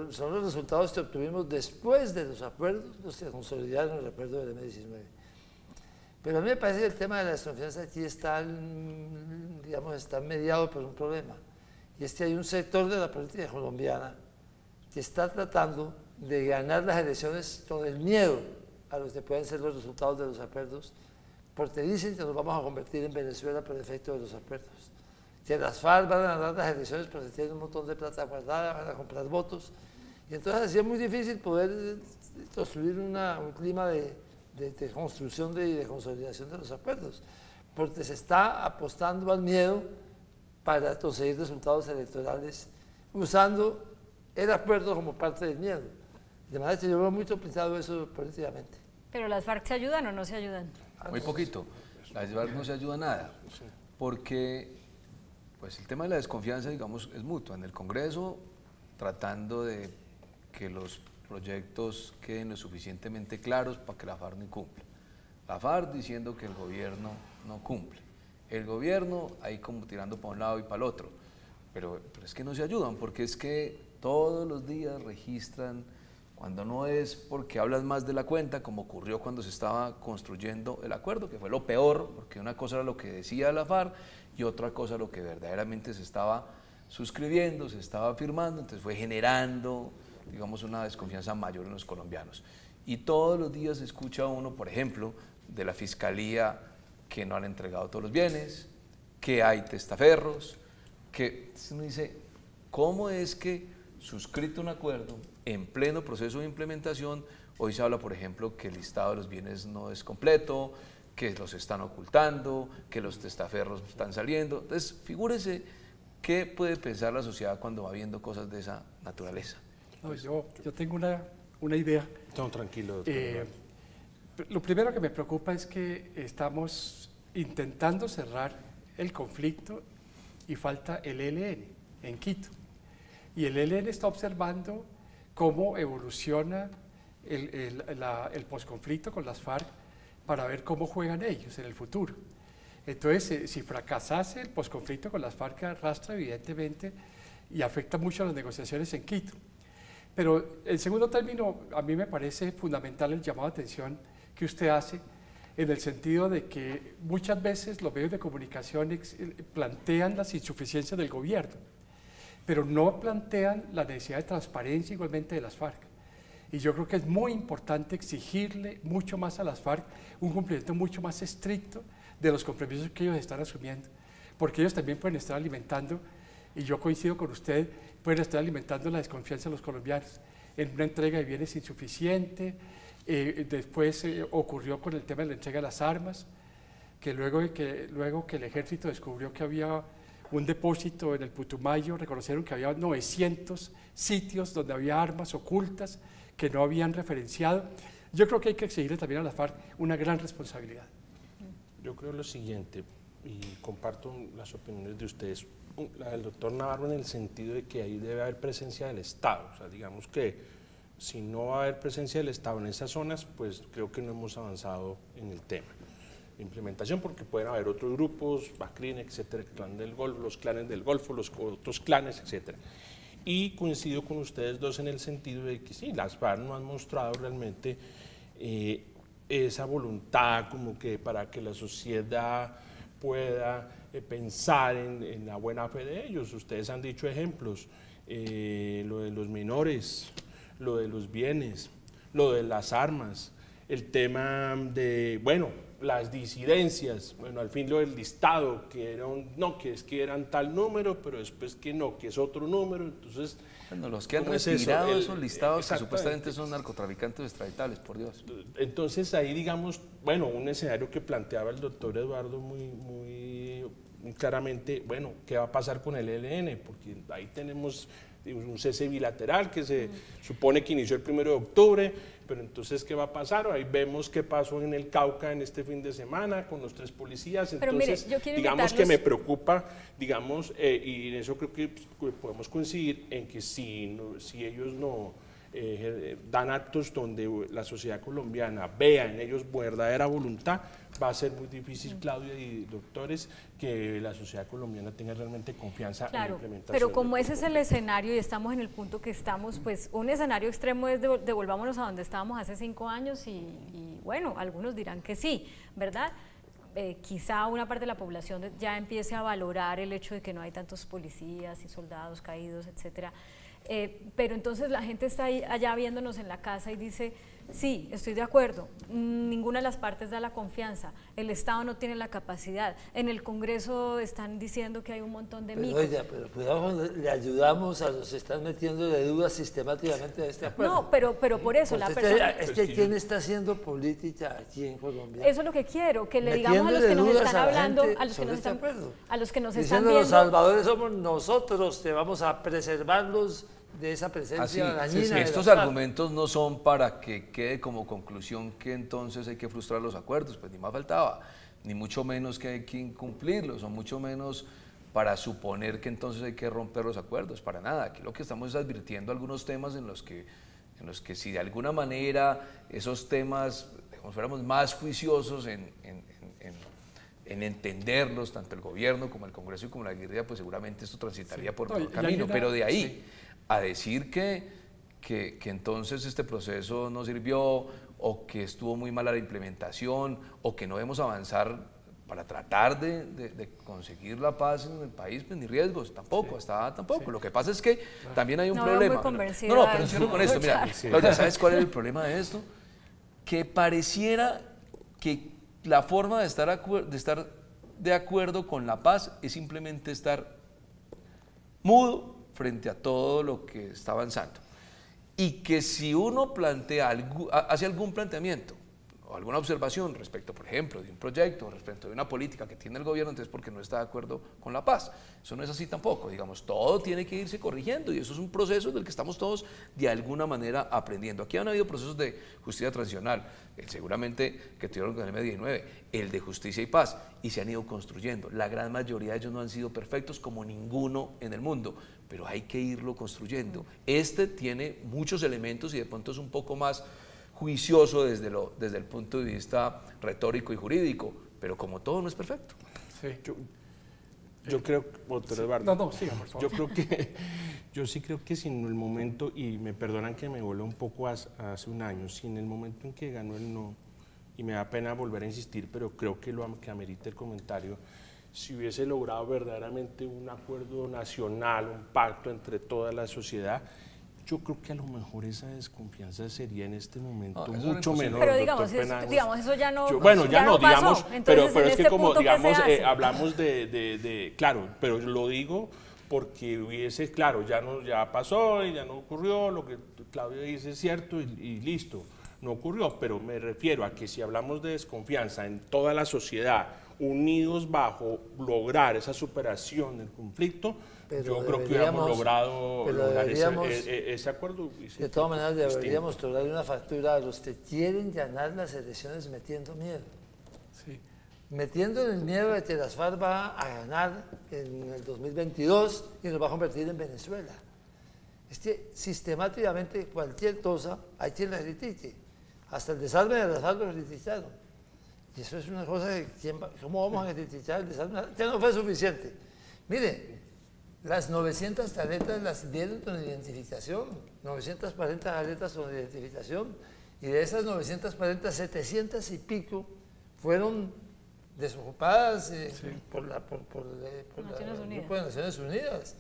Son los resultados que obtuvimos después de los acuerdos los que consolidaron el acuerdo del M-19. Pero a mí me parece que el tema de la desconfianza aquí está mediado por un problema. Y es que hay un sector de la política colombiana que está tratando de ganar las elecciones con el miedo a los que pueden ser los resultados de los acuerdos, porque dicen que nos vamos a convertir en Venezuela por efecto de los acuerdos. Que las FARC van a ganar las elecciones porque tienen un montón de plata guardada, van a comprar votos. Y entonces así es muy difícil poder construir un clima de construcción y de consolidación de los acuerdos. porque se está apostando al miedo para conseguir resultados electorales, usando el acuerdo como parte del miedo. De manera que yo veo muy topizado eso políticamente. ¿Pero las FARC se ayudan o no se ayudan? Muy poquito. Las FARC no se ayuda nada, porque pues el tema de la desconfianza, digamos, es mutua. En el Congreso, tratando de que los proyectos queden lo suficientemente claros para que la FARC no incumpla. La FARC diciendo que el gobierno no cumple. El gobierno ahí como tirando para un lado y para el otro. Pero es que no se ayudan, porque es que todos los días registran, cuando no es porque hablas más de la cuenta, como ocurrió cuando se estaba construyendo el acuerdo, que fue lo peor, porque una cosa era lo que decía la FARC y otra cosa lo que verdaderamente se estaba suscribiendo, se estaba firmando, entonces fue generando, digamos, una desconfianza mayor en los colombianos. Y todos los días se escucha uno, por ejemplo, de la Fiscalía que no han entregado todos los bienes, que hay testaferros, que uno dice, ¿cómo es que suscrito un acuerdo en pleno proceso de implementación, hoy se habla, por ejemplo, que el listado de los bienes no es completo, que los están ocultando, que los testaferros están saliendo? Entonces, figúrese qué puede pensar la sociedad cuando va viendo cosas de esa naturaleza. No, yo tengo una idea. No, tranquilo, doctor. Lo primero que me preocupa es que estamos intentando cerrar el conflicto y falta el ELN en Quito. Y el ELN está observando cómo evoluciona el posconflicto con las FARC para ver cómo juegan ellos en el futuro. Entonces, si fracasase el posconflicto con las FARC, arrastra evidentemente y afecta mucho a las negociaciones en Quito. Pero en segundo término, a mí me parece fundamental el llamado de atención que usted hace, en el sentido de que muchas veces los medios de comunicación plantean las insuficiencias del gobierno, pero no plantean la necesidad de transparencia igualmente de las FARC. Y yo creo que es muy importante exigirle mucho más a las FARC un cumplimiento mucho más estricto de los compromisos que ellos están asumiendo, porque ellos también pueden estar alimentando, y yo coincido con usted, pueden estar alimentando la desconfianza de los colombianos en una entrega de bienes insuficiente. Después ocurrió con el tema de la entrega de las armas, que luego que el ejército descubrió que había un depósito en el Putumayo, reconocieron que había 900 sitios donde había armas ocultas que no habían referenciado. Yo creo que hay que exigirle también a la FARC una gran responsabilidad. Yo creo lo siguiente, y comparto las opiniones de ustedes, la del doctor Navarro, en el sentido de que ahí debe haber presencia del Estado. O sea, digamos que si no va a haber presencia del Estado en esas zonas, pues creo que no hemos avanzado en el tema de implementación, porque pueden haber otros grupos, Bacrin, etcétera, el clan del Golfo, los clanes del Golfo, los otros clanes, etcétera. Y coincido con ustedes dos en el sentido de que sí, las FARC no han mostrado realmente esa voluntad como que para que la sociedad pueda pensar en la buena fe de ellos. Ustedes han dicho ejemplos, lo de los menores, lo de los bienes, lo de las armas, el tema de, bueno, las disidencias, bueno, al fin lo del listado, que eran, no, que es que eran tal número, pero después que no, que es otro número, entonces... Bueno, los que han retirado esos listados que supuestamente son narcotraficantes extraditables, por Dios. Entonces ahí, digamos, bueno, un escenario que planteaba el doctor Eduardo muy claramente, bueno, ¿qué va a pasar con el ELN? Porque ahí tenemos un cese bilateral que se supone que inició el 1 de octubre, pero entonces, ¿qué va a pasar? Ahí vemos qué pasó en el Cauca en este fin de semana con los 3 policías, entonces, pero mire, digamos que me preocupa, digamos, y en eso creo que podemos coincidir en que si ellos no dan actos donde la sociedad colombiana vea en ellos verdadera voluntad, va a ser muy difícil, Claudia y doctores, que la sociedad colombiana tenga realmente confianza en la implementación. Pero como ese es el escenario y estamos en el punto que estamos, pues un escenario extremo es devolvámonos a donde estábamos hace 5 años y bueno, algunos dirán que sí, ¿verdad? Quizá una parte de la población ya empiece a valorar el hecho de que no hay tantos policías y soldados caídos, etcétera. Pero entonces la gente está ahí, allá viéndonos en la casa y dice, Sí, estoy de acuerdo. Ninguna de las partes da la confianza. El Estado no tiene la capacidad. En el Congreso están diciendo que hay un montón de micos. Oiga, pero cuidado cuando le ayudamos a los que están metiendo de dudas sistemáticamente a este acuerdo. No, pero por eso la persona... ¿Quién está haciendo política aquí en Colombia? Eso es lo que quiero, que le digamos a los que nos están hablando, a los que nos están viendo... Los salvadores somos nosotros, que vamos a preservarlos de esa presencia dañina. Estos argumentos no son para que quede como conclusión que entonces hay que frustrar los acuerdos, pues ni más faltaba, ni mucho menos que hay que incumplirlos, o mucho menos para suponer que entonces hay que romper los acuerdos, para nada. Aquí lo que estamos es advirtiendo algunos temas en los que si de alguna manera esos temas, digamos, fuéramos más juiciosos en entenderlos, tanto el gobierno como el Congreso y como la guerrilla, pues seguramente esto transitaría por mejor camino, pero de ahí a decir que entonces este proceso no sirvió, o que estuvo muy mala la implementación, o que no debemos avanzar para tratar de conseguir la paz en el país, pues ni riesgos, tampoco, tampoco. Lo que pasa es que también hay un problema. No, pero cierro con esto, mira, Claudia, ¿sabes cuál es el problema de esto? Que pareciera que la forma de estar de acuerdo con la paz es simplemente estar mudo frente a todo lo que está avanzando, y que si uno hace algún planteamiento o alguna observación respecto, por ejemplo, de un proyecto, respecto de una política que tiene el gobierno, entonces porque no está de acuerdo con la paz. Eso no es así tampoco, digamos, todo tiene que irse corrigiendo, y eso es un proceso del que estamos todos de alguna manera aprendiendo. Aquí han habido procesos de justicia transicional, seguramente que tuvieron con el M19, el de justicia y paz, y se han ido construyendo. La gran mayoría de ellos no han sido perfectos, como ninguno en el mundo, pero hay que irlo construyendo. Este tiene muchos elementos y de pronto es un poco más juicioso desde el punto de vista retórico y jurídico, pero como todo no es perfecto. Sí. Yo creo, doctor Eduardo, yo sí creo que sin el momento, y me perdonan que me vuelva un poco hace un año, sin el momento en que ganó el no, y me da pena volver a insistir, pero creo que lo que amerita el comentario, si hubiese logrado verdaderamente un acuerdo nacional, un pacto entre toda la sociedad, yo creo que a lo mejor esa desconfianza sería en este momento mucho menor. Pero digamos, eso ya no digamos, pasó. Pero es que como digamos, hablamos claro, pero lo digo porque ya pasó y ya no ocurrió, lo que Claudia dice es cierto y listo, no ocurrió, pero me refiero a que si hablamos de desconfianza en toda la sociedad, unidos bajo lograr esa superación del conflicto, yo creo que hubiéramos logrado ese acuerdo. De todas maneras, deberíamos darle una factura a los que quieren ganar las elecciones metiendo miedo. Sí. Metiendo el miedo de que las FARC va a ganar en el 2022 y nos va a convertir en Venezuela. Es que sistemáticamente cualquier cosa hay quien la critique. Hasta el desarme de las FARC lo criticaron. Y eso es una cosa que, ¿cómo vamos a criticar el desarme? Ya no fue suficiente. Mire, las 900 tarjetas las dieron con identificación, 940 tarjetas con identificación, y de esas 940, 700 y pico fueron desocupadas por el Grupo de Naciones Unidas,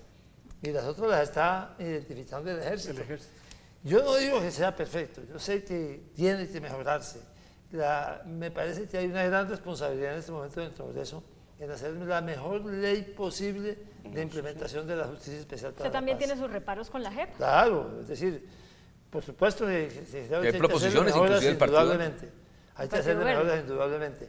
y las otras las está identificando el ejército. Yo no digo que sea perfecto, yo sé que tiene que mejorarse. Me parece que hay una gran responsabilidad en este momento del Congreso en hacer la mejor ley posible de implementación de la justicia especial para la paz. ¿Usted también tiene sus reparos con la JEP? Claro, es decir, por supuesto que hay proposiciones inclusive del partido. Hay que hacerle mejoras indudablemente.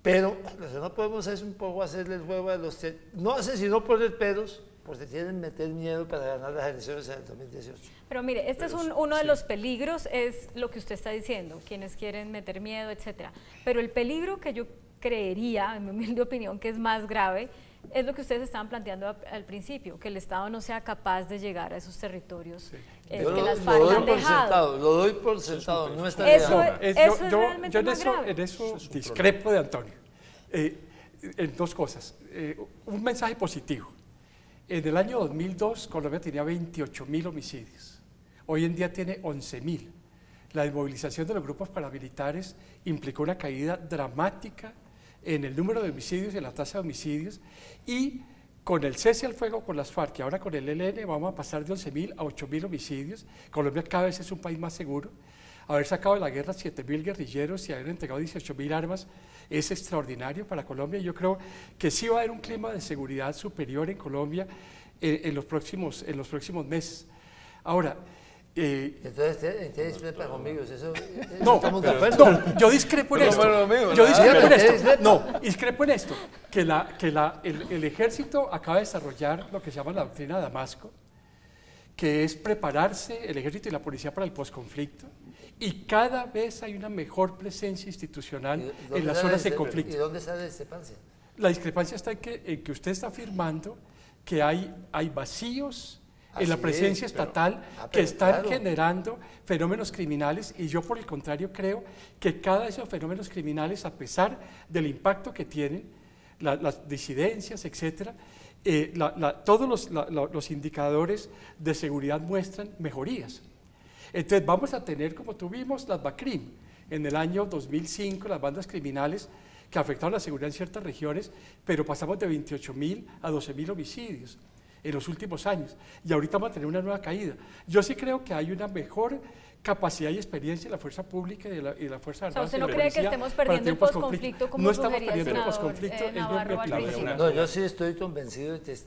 Pero lo que no podemos es un poco hacerle el juego a los que no hacen sino poner peros, porque quieren meter miedo para ganar las elecciones en el 2018. Pero mire, este es uno de los peligros, es lo que usted está diciendo, quienes quieren meter miedo, etcétera. Pero el peligro que yo creería, en mi humilde opinión, que es más grave, es lo que ustedes estaban planteando al principio, que el Estado no sea capaz de llegar a esos territorios que las FARC han dejado. Lo doy por sentado, no está eso es realmente más grave. En eso discrepo de Antonio. En dos cosas. Un mensaje positivo. En el año 2002, Colombia tenía 28.000 homicidios. Hoy en día tiene 11.000. La desmovilización de los grupos paramilitares implicó una caída dramática en el número de homicidios y en la tasa de homicidios, y con el cese al fuego con las FARC y ahora con el ELN vamos a pasar de 11.000 a 8.000 homicidios. Colombia cada vez es un país más seguro. haber sacado de la guerra 7.000 guerrilleros y haber entregado 18.000 armas es extraordinario para Colombia. Yo creo que sí va a haber un clima de seguridad superior en Colombia en los próximos meses. Ahora, entonces, ¿qué discrepa conmigo? No, estamos de acuerdo. no, yo discrepo en esto. Discrepo en esto, que el ejército acaba de desarrollar lo que se llama la doctrina de Damasco, que es prepararse el ejército y la policía para el posconflicto, y cada vez hay una mejor presencia institucional en las zonas de conflicto. ¿Y dónde está la discrepancia? La discrepancia está en que usted está afirmando que hay vacíos en la presencia estatal que están generando fenómenos criminales, y yo por el contrario creo que cada de esos fenómenos criminales, a pesar del impacto que tienen, las disidencias, etcétera, todos los indicadores de seguridad muestran mejorías. Entonces vamos a tener, como tuvimos las BACRIM en el año 2005, las bandas criminales que afectaron la seguridad en ciertas regiones, pero pasamos de 28.000 a 12.000 homicidios en los últimos años, y ahorita vamos a tener una nueva caída. Yo sí creo que hay una mejor capacidad y experiencia en la fuerza pública y la fuerza armada. O sea, ¿usted no cree que estemos perdiendo el posconflicto como sugería el senador? No, yo sí estoy convencido de que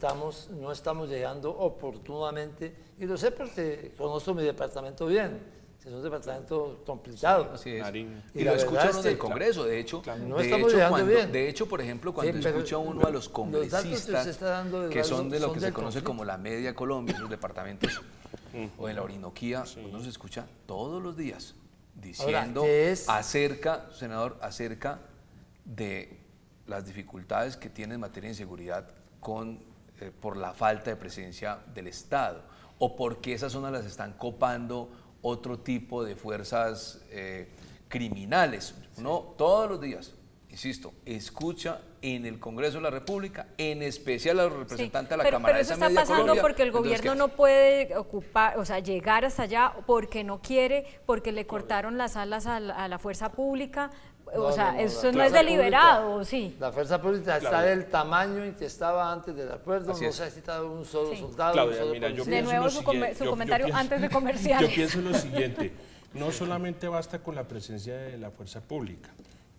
no estamos llegando oportunamente, y lo sé porque conozco mi departamento bien. Es un departamento complicado. Sí, así es. Y lo escucha uno del Congreso, de hecho. No estamos llegando bien. De hecho, por ejemplo, cuando escucha uno a los congresistas que son de lo que se conoce como la media Colombia, esos departamentos, o en la Orinoquía, uno se escucha todos los días diciendo senador, acerca de las dificultades que tiene en materia de inseguridad por la falta de presencia del Estado, o porque esas zonas las están copando otro tipo de fuerzas criminales. Uno todos los días, insisto, escucha en el Congreso de la República, en especial a los representantes de la Cámara de esa media Colombia. Pero eso está pasando porque el gobierno no puede llegar hasta allá porque no quiere, porque le cortaron las alas a la fuerza pública. Eso no es deliberado, ¿sí? La fuerza pública está del tamaño en que estaba antes del acuerdo, no se ha citado un solo soldado. Claudia, mira, yo de nuevo su comentario antes de comerciales. Yo pienso lo siguiente, no solamente basta con la presencia de la fuerza pública.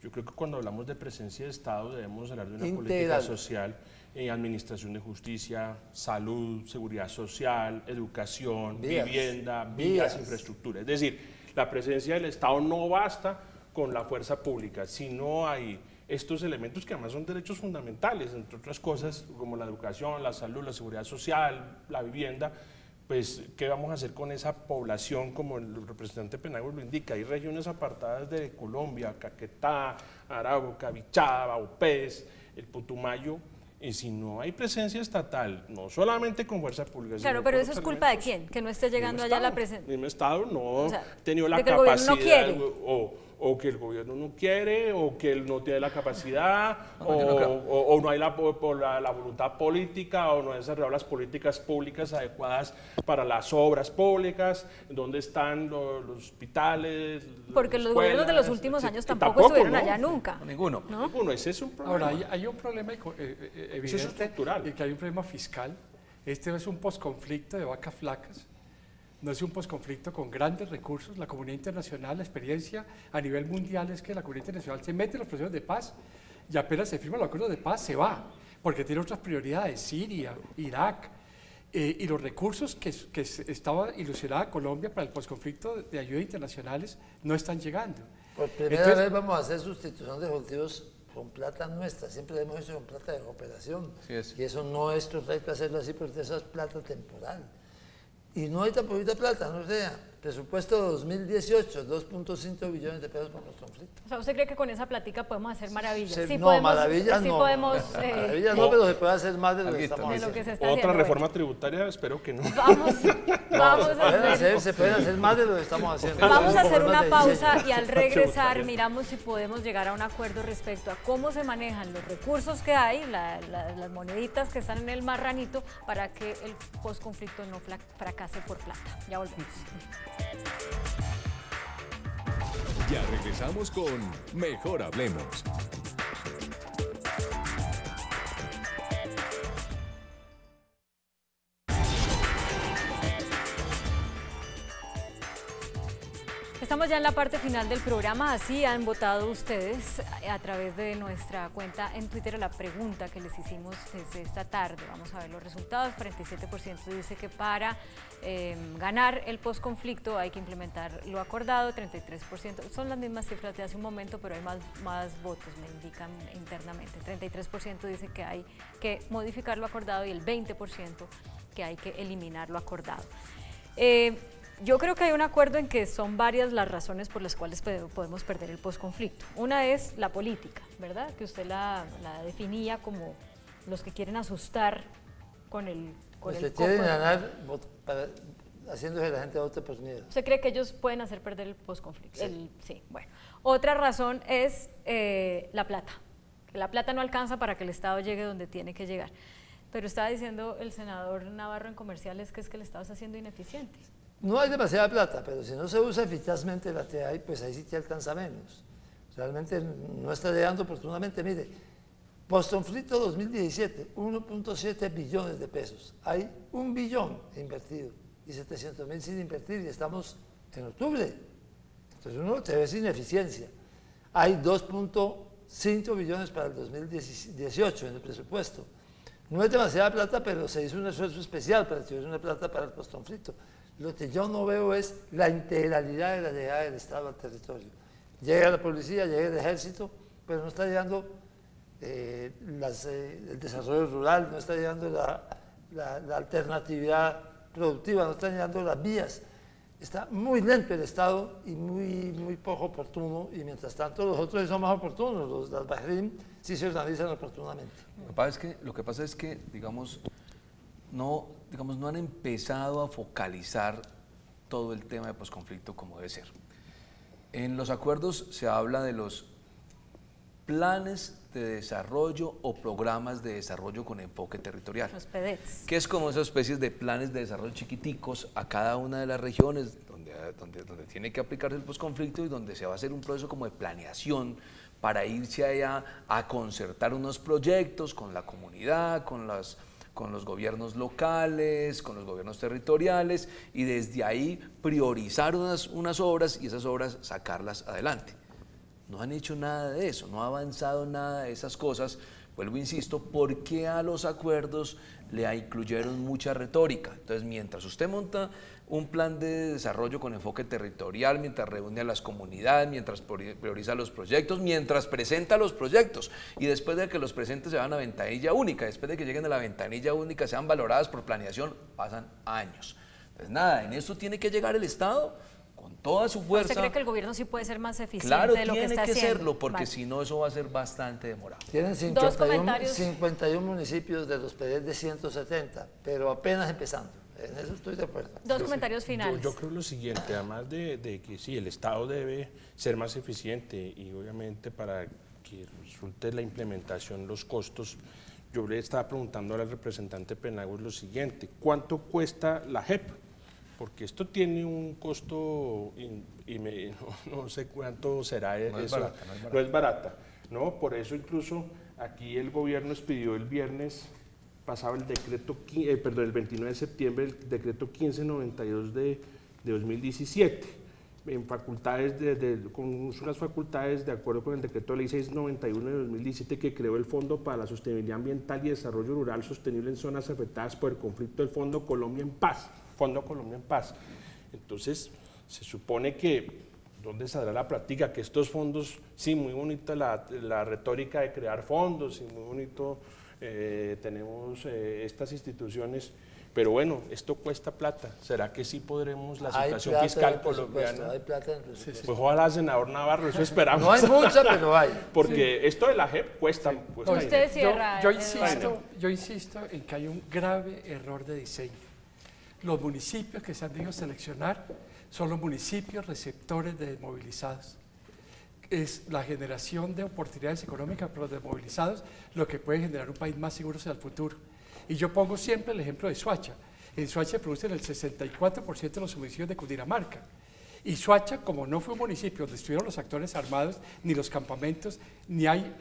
Yo creo que cuando hablamos de presencia de Estado debemos hablar de una política social, administración de justicia, salud, seguridad social, educación, vivienda, vías, infraestructura. Es decir, la presencia del Estado no basta con la fuerza pública, si no hay estos elementos que además son derechos fundamentales, entre otras cosas como la educación, la salud, la seguridad social, la vivienda. Pues, ¿qué vamos a hacer con esa población? Como el representante Penagos lo indica, hay regiones apartadas de Colombia, Caquetá, Arauca, Bichada, Baupés, el Putumayo, y si no hay presencia estatal, no solamente con fuerza pública. Claro, pero eso es culpa de quién, que no esté llegando allá la presencia. El mismo Estado no ha tenido la capacidad, o que el gobierno no quiere, o que él no tiene la capacidad, o no hay la voluntad política, o no han desarrollado las políticas públicas adecuadas para las obras públicas, dónde están los hospitales. Porque los gobiernos de los últimos años tampoco estuvieron allá nunca. Ninguno. Ninguno, ese es un problema. Ahora, hay un problema evidente, estructural, y que hay un problema fiscal. Este es un posconflicto de vacas flacas. No es un posconflicto con grandes recursos. La comunidad internacional, la experiencia a nivel mundial es que la comunidad internacional se mete en los procesos de paz y apenas se firma el acuerdo de paz se va, porque tiene otras prioridades, Siria, Irak, y los recursos que estaba ilusionada Colombia para el posconflicto de ayuda internacionales no están llegando. Por primera vez vamos a hacer sustitución de cultivos con plata nuestra, siempre lo hemos hecho con plata de cooperación, y eso no es correcto hacerlo así porque eso es plata temporal. Y no hay tan poquita plata, no sea, presupuesto 2018, 2.5 billones de pesos por los conflictos. O sea, ¿usted cree que con esa platica podemos hacer maravillas? Maravillas no. Maravillas no, pero se puede hacer más de lo que estamos haciendo. Otra reforma tributaria, espero que no. Vamos a hacer. Se pueden hacer más de lo que estamos haciendo. Vamos a hacer una pausa y al regresar miramos si podemos llegar a un acuerdo respecto a cómo se manejan los recursos que hay, las moneditas que están en el marranito, para que el posconflicto no fracase por plata. Ya volvemos. Ya regresamos con Mejor Hablemos. Estamos ya en la parte final del programa, así han votado ustedes a través de nuestra cuenta en Twitter a la pregunta que les hicimos desde esta tarde. Vamos a ver los resultados. 47% dice que para ganar el posconflicto hay que implementar lo acordado, 33%, son las mismas cifras de hace un momento, pero hay más votos, me indican internamente. 33% dice que hay que modificar lo acordado y el 20% que hay que eliminar lo acordado. Yo creo que hay un acuerdo en que son varias las razones por las cuales podemos perder el posconflicto. Una es la política, ¿verdad? Que usted la definía como los que quieren asustar con el quieren ganar haciendo que la gente vote por miedo. ¿Usted cree que ellos pueden hacer perder el posconflicto? Sí. Sí, bueno. Otra razón es la plata. Que la plata no alcanza para que el Estado llegue donde tiene que llegar. Pero estaba diciendo el senador Navarro en Comerciales que es que el Estado está siendo ineficiente. No hay demasiada plata, pero si no se usa eficazmente la que hay, pues ahí sí te alcanza menos. Realmente no está llegando oportunamente. Mire, posconflicto 2017, 1.7 billones de pesos. Hay 1 billón invertido y 700.000 sin invertir y estamos en octubre. Entonces uno te ve sin eficiencia. Hay 2.5 billones para el 2018 en el presupuesto. No es demasiada plata, pero se hizo un esfuerzo especial para que hubiera una plata para el posconflicto. Lo que yo no veo es la integralidad de la llegada del Estado al territorio. Llega la policía, llega el ejército, pero no está llegando el desarrollo rural, no está llegando la alternatividad productiva, no están llegando las vías. Está muy lento el Estado y muy poco oportuno, y mientras tanto los otros son más oportunos, las Bahrein sí se organizan oportunamente. Lo que pasa es que digamos, no han empezado a focalizar todo el tema de posconflicto como debe ser. En los acuerdos se habla de los planes de desarrollo o programas de desarrollo con enfoque territorial. Los PDETs. Que es como esas especies de planes de desarrollo chiquiticos a cada una de las regiones donde tiene que aplicarse el posconflicto y donde se va a hacer un proceso como de planeación para irse allá a concertar unos proyectos con la comunidad, con los gobiernos locales, con los gobiernos territoriales, y desde ahí priorizar unas obras y esas obras sacarlas adelante. No han hecho nada de eso, no ha avanzado nada de esas cosas. Vuelvo, insisto, porque a los acuerdos le incluyeron mucha retórica. Entonces, mientras usted monta un plan de desarrollo con enfoque territorial, mientras reúne a las comunidades, mientras prioriza los proyectos, mientras presenta los proyectos, y después de que los presente se van a ventanilla única, después de que lleguen a la ventanilla única sean valoradas por planeación, pasan años. Entonces, nada, en esto tiene que llegar el Estado con toda su fuerza. ¿Usted cree que el gobierno sí puede ser más eficiente claro, de lo que está haciendo? Claro, tiene que serlo, porque si no eso va a ser bastante demorado. Tienen 51 municipios de los PDEs de 170, pero apenas empezando. En eso estoy de acuerdo. Dos comentarios finales. Yo creo lo siguiente, además de que sí, el Estado debe ser más eficiente y obviamente para que resulte la implementación, los costos, yo le estaba preguntando al representante Penagos lo siguiente, ¿cuánto cuesta la JEP? Porque esto tiene un costo no sé cuánto será eso. No es barata, ¿no? Por eso incluso aquí el gobierno expidió el viernes pasado el decreto, el 29 de septiembre, el decreto 1592 de 2017, en facultades con unas facultades de acuerdo con el decreto de ley 691 de 2017 que creó el Fondo para la Sostenibilidad Ambiental y Desarrollo Rural Sostenible en zonas afectadas por el conflicto del Fondo Colombia en Paz. Fondo Colombia en Paz. Entonces, se supone que, ¿dónde saldrá la práctica? Que estos fondos, sí, muy bonita la retórica de crear fondos, y muy bonito tenemos estas instituciones, pero bueno, esto cuesta plata. ¿Será que sí podremos la situación fiscal colombiana? Hay plata en el presupuesto. Pues ojalá, senador Navarro, eso esperamos. No hay mucha, pero hay. Porque esto de la JEP cuesta. Usted cierra. Yo insisto en que hay un grave error de diseño. Los municipios que se han debido seleccionar son los municipios receptores de desmovilizados. Es la generación de oportunidades económicas para los desmovilizados lo que puede generar un país más seguro hacia el futuro. Y yo pongo siempre el ejemplo de Soacha. En Soacha se producen el 64% de los homicidios de Cundinamarca. Y Soacha, como no fue un municipio donde estuvieron los actores armados, ni los campamentos, ni hay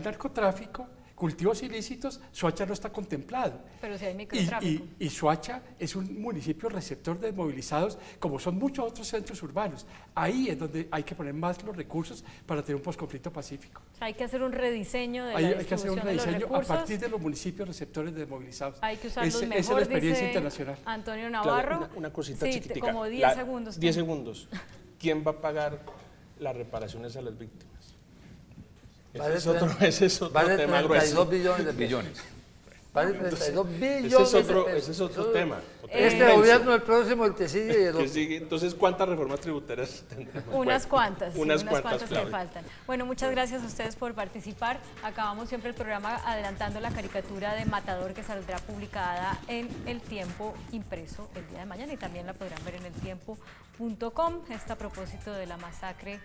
narcotráfico, cultivos ilícitos, Soacha no está contemplado. Pero si hay microtráfico. Y Soacha es un municipio receptor de desmovilizados, como son muchos otros centros urbanos. Ahí es donde hay que poner más los recursos para tener un posconflicto pacífico. Hay que hacer un rediseño de la Hay que hacer un distribución de los rediseño a recursos. partir de los municipios receptores de desmovilizados. Hay que usarlos Esa mejor, es la experiencia dice internacional. Antonio Claudia, Navarro. una cosita Sí, chiquitica. como 10 segundos. 10 segundos. ¿Quién va a pagar las reparaciones a las víctimas? Vale Ese es otro vale tema 32 grueso. billones de billones. Vale 32 billones Ese es otro tema. Este Inmenso. gobierno, el próximo, el que sigue y el Que otro. sigue. Entonces, ¿cuántas reformas tributarias tendremos? Unas Bueno, cuantas, sí, unas unas cuantas, cuantas que Claudia. faltan. Bueno, muchas gracias a ustedes por participar. Acabamos siempre el programa adelantando la caricatura de Matador que saldrá publicada en El Tiempo impreso el día de mañana y también la podrán ver en eltiempo.com. Esto a propósito de la masacre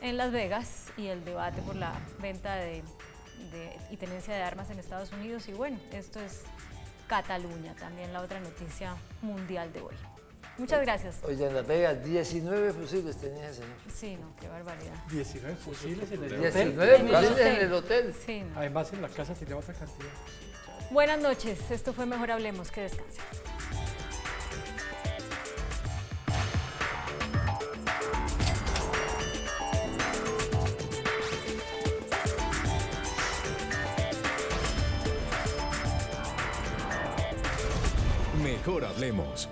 en Las Vegas y el debate por la venta y tenencia de armas en Estados Unidos. Y bueno, esto es Cataluña, también la otra noticia mundial de hoy. Muchas gracias. Oye, en Las Vegas, 19 fusiles tenía ese señor. Sí, no, qué barbaridad. 19 fusiles en el hotel. 19 En el fusiles hotel. en el hotel. Sí, no. Además, en la casa tenía otra cantidad. Buenas noches, esto fue Mejor Hablemos, que descansen. Mejor Hablemos.